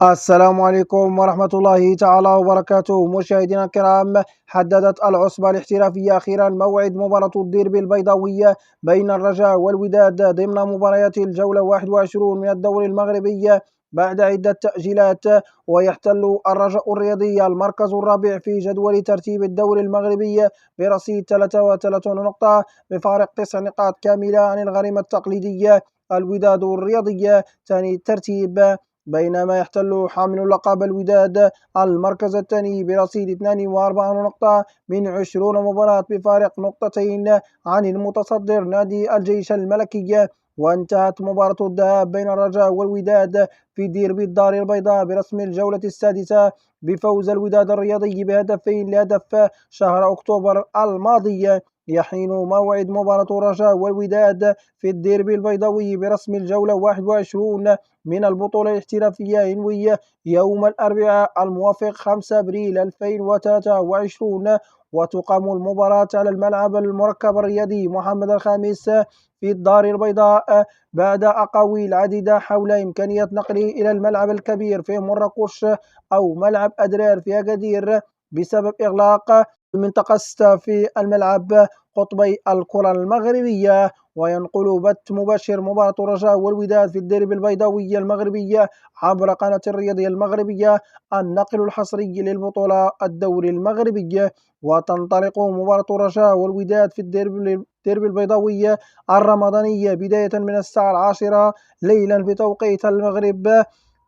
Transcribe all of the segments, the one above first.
السلام عليكم ورحمة الله تعالى وبركاته. مشاهدينا الكرام، حددت العصبة الاحترافية أخيرا موعد مباراة الديربي البيضاوية بين الرجاء والوداد ضمن مباريات الجولة 21 من الدوري المغربي بعد عدة تأجيلات. ويحتل الرجاء الرياضي المركز الرابع في جدول ترتيب الدوري المغربي برصيد 33 نقطة بفارق 9 نقاط كاملة عن الغريم التقليدي الوداد الرياضي ثاني الترتيب، بينما يحتل حامل اللقب الوداد المركز الثاني برصيد 42 نقطة من 20 مباراة بفارق نقطتين عن المتصدر نادي الجيش الملكي. وانتهت مباراة الذهاب بين الرجاء والوداد في ديربي الدار البيضاء برسم الجولة السادسة بفوز الوداد الرياضي بهدفين لهدف شهر أكتوبر الماضي. يحين موعد مباراة الرجاء والوداد في الديربي البيضاوي برسم الجولة 21 من البطولة الاحترافية ينوي يوم الأربعاء الموافق 5 أبريل 2023، وتقام المباراة على الملعب المركب الرياضي محمد الخامس في الدار البيضاء بعد أقاويل عديدة حول إمكانية نقله إلى الملعب الكبير في مراكش أو ملعب أدرار في أكادير بسبب إغلاق المنطقة 6 في الملعب قطبي الكرة المغربية. وينقل بث مباشر مباراة الرجاء والوداد في الديربي البيضاوي المغربي عبر قناة الرياضية المغربية الناقل الحصري للبطولة الدوري المغربي. وتنطلق مباراة الرجاء والوداد في الديربي البيضاوي الرمضانية بداية من الساعة 10 ليلا بتوقيت المغرب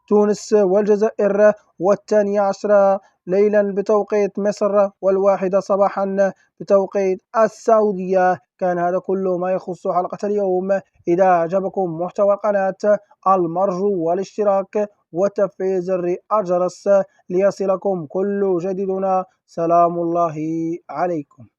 تونس والجزائر، والثانية عشرة ليلا بتوقيت مصر، والواحدة صباحا بتوقيت السعودية. كان هذا كل ما يخص حلقة اليوم. إذا أعجبكم محتوى القناة المرجو والاشتراك وتفعيل زر الجرس ليصلكم كل جديدنا. سلام الله عليكم.